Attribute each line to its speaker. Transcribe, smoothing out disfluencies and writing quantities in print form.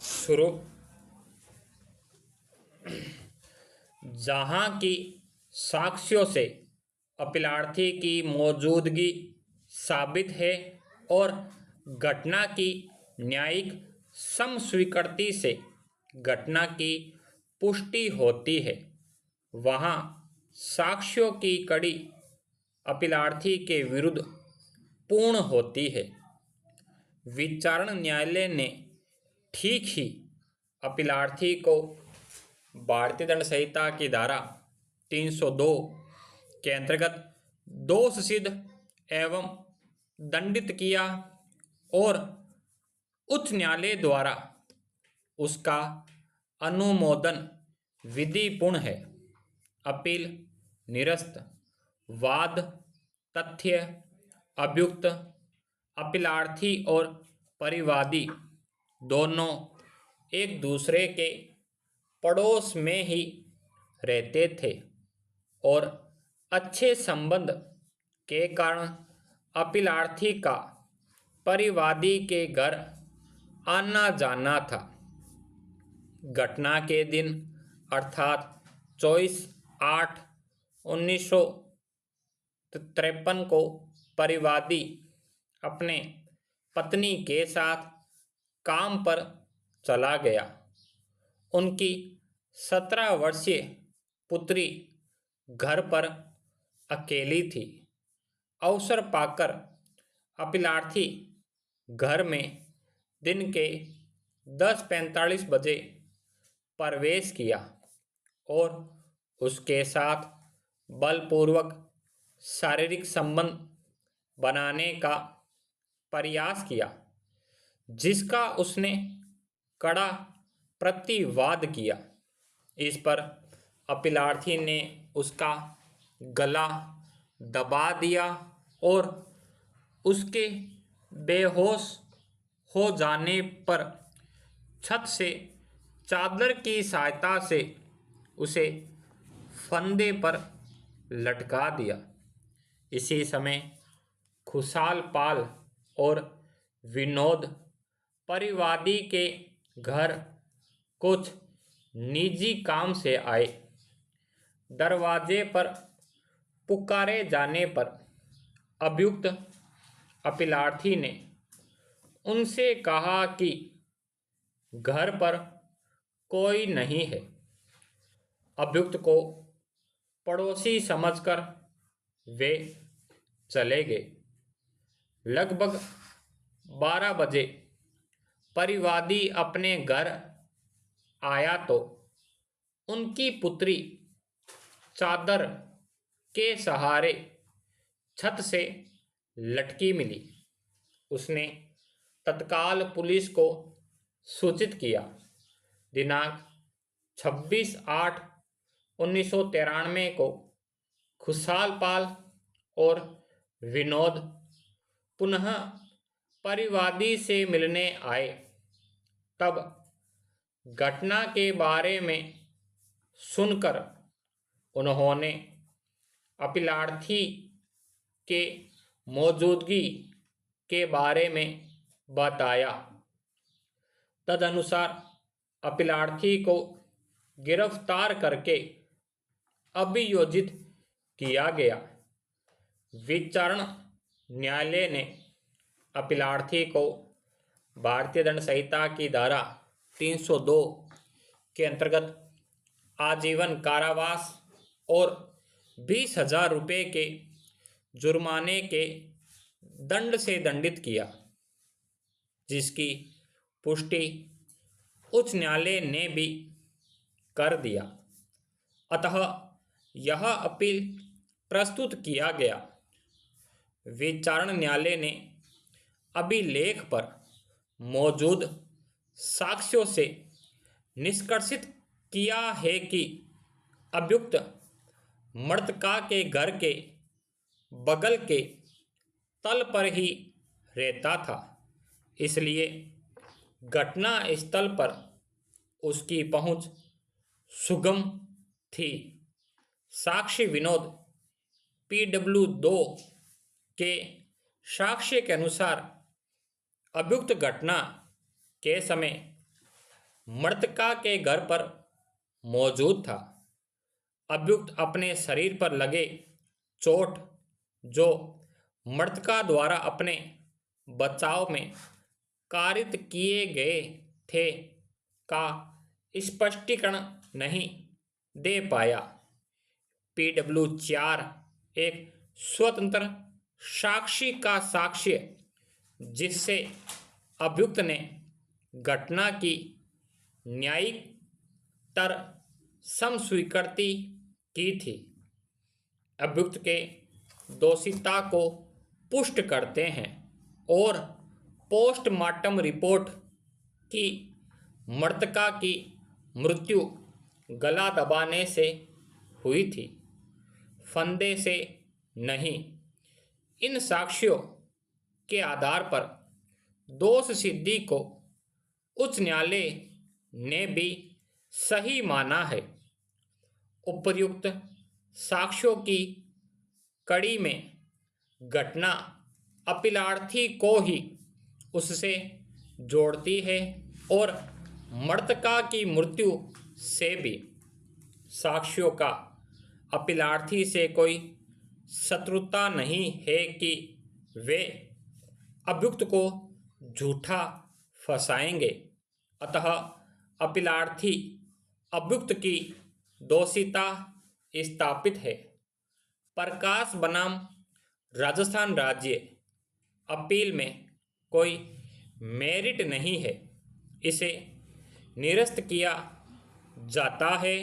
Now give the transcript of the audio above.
Speaker 1: शुरू। जहां की साक्ष्यों से अपीलार्थी की मौजूदगी साबित है और घटना की न्यायिक समस्वीकृति से घटना की पुष्टि होती है, वहां साक्ष्यों की कड़ी अपीलार्थी के विरुद्ध पूर्ण होती है। विचारण न्यायालय ने ठीक ही अपीलार्थी को भारतीय दंड संहिता की धारा 302 के अंतर्गत दोष सिद्ध एवं दंडित किया और उच्च न्यायालय द्वारा उसका अनुमोदन विधिपूर्ण है। अपील निरस्त। वाद तथ्य अभियुक्त, अपीलार्थी और परिवादी दोनों एक दूसरे के पड़ोस में ही रहते थे और अच्छे संबंध के कारण अपीलार्थी का परिवादी के घर आना जाना था। घटना के दिन अर्थात 24/8/1953 को परिवादी अपने पत्नी के साथ काम पर चला गया। उनकी 17 वर्षीय पुत्री घर पर अकेली थी। अवसर पाकर अपीलार्थी घर में दिन के 10:45 बजे प्रवेश किया और उसके साथ बलपूर्वक शारीरिक संबंध बनाने का प्रयास किया, जिसका उसने कड़ा प्रतिवाद किया। इस पर अपीलार्थी ने उसका गला दबा दिया और उसके बेहोश हो जाने पर छत से चादर की सहायता से उसे फंदे पर लटका दिया। इसी समय खुशहाल पाल और विनोद परिवादी के घर कुछ निजी काम से आए। दरवाजे पर पुकारे जाने पर अभियुक्त अपीलार्थी ने उनसे कहा कि घर पर कोई नहीं है। अभियुक्त को पड़ोसी समझकर वे चले गए। लगभग 12 बजे परिवादी अपने घर आया तो उनकी पुत्री चादर के सहारे छत से लटकी मिली। उसने तत्काल पुलिस को सूचित किया। दिनांक 26/8/1993 को खुशहाल पाल और विनोद पुनः परिवादी से मिलने आए। तब घटना के बारे में सुनकर उन्होंने अपीलार्थी के मौजूदगी के बारे में बताया। तदनुसार अपीलार्थी को गिरफ्तार करके अभियोजित किया गया। विचारण न्यायालय ने अपीलार्थी को भारतीय दंड संहिता की धारा 302 के अंतर्गत आजीवन कारावास और 20,000 रुपये के जुर्माने के दंड से दंडित किया, जिसकी पुष्टि उच्च न्यायालय ने भी कर दिया। अतः यह अपील प्रस्तुत किया गया। विचारण न्यायालय ने अभिलेख पर मौजूद साक्ष्यों से निष्कर्षित किया है कि अभियुक्त मृतका के घर के बगल के तल पर ही रहता था, इसलिए घटना स्थल पर उसकी पहुंच सुगम थी। साक्षी विनोद PW2 के साक्ष्य के अनुसार अभियुक्त घटना के समय मृतका के घर पर मौजूद था। अभियुक्त अपने शरीर पर लगे चोट जो मृतका द्वारा अपने बचाव में कारित किए गए थे का स्पष्टीकरण नहीं दे पाया। PW4 एक स्वतंत्र साक्षी का साक्ष्य जिससे अभियुक्त ने घटना की न्यायिक तर समस्वीकृति की थी, अभियुक्त के दोषिता को पुष्ट करते हैं और पोस्टमार्टम रिपोर्ट की मृतका की मृत्यु गला दबाने से हुई थी, फंदे से नहीं। इन साक्ष्यों के आधार पर दोष सिद्धि को उच्च न्यायालय ने भी सही माना है। उपर्युक्त साक्ष्यों की कड़ी में घटना अपीलार्थी को ही उससे जोड़ती है और मृतका की मृत्यु से भी साक्ष्यों का अपीलार्थी से कोई शत्रुता नहीं है कि वे अभियुक्त को झूठा फंसाएंगे। अतः अपीलार्थी अभियुक्त की दोषिता स्थापित है। प्रकाश बनाम राजस्थान राज्य अपील में कोई मेरिट नहीं है, इसे निरस्त किया जाता है।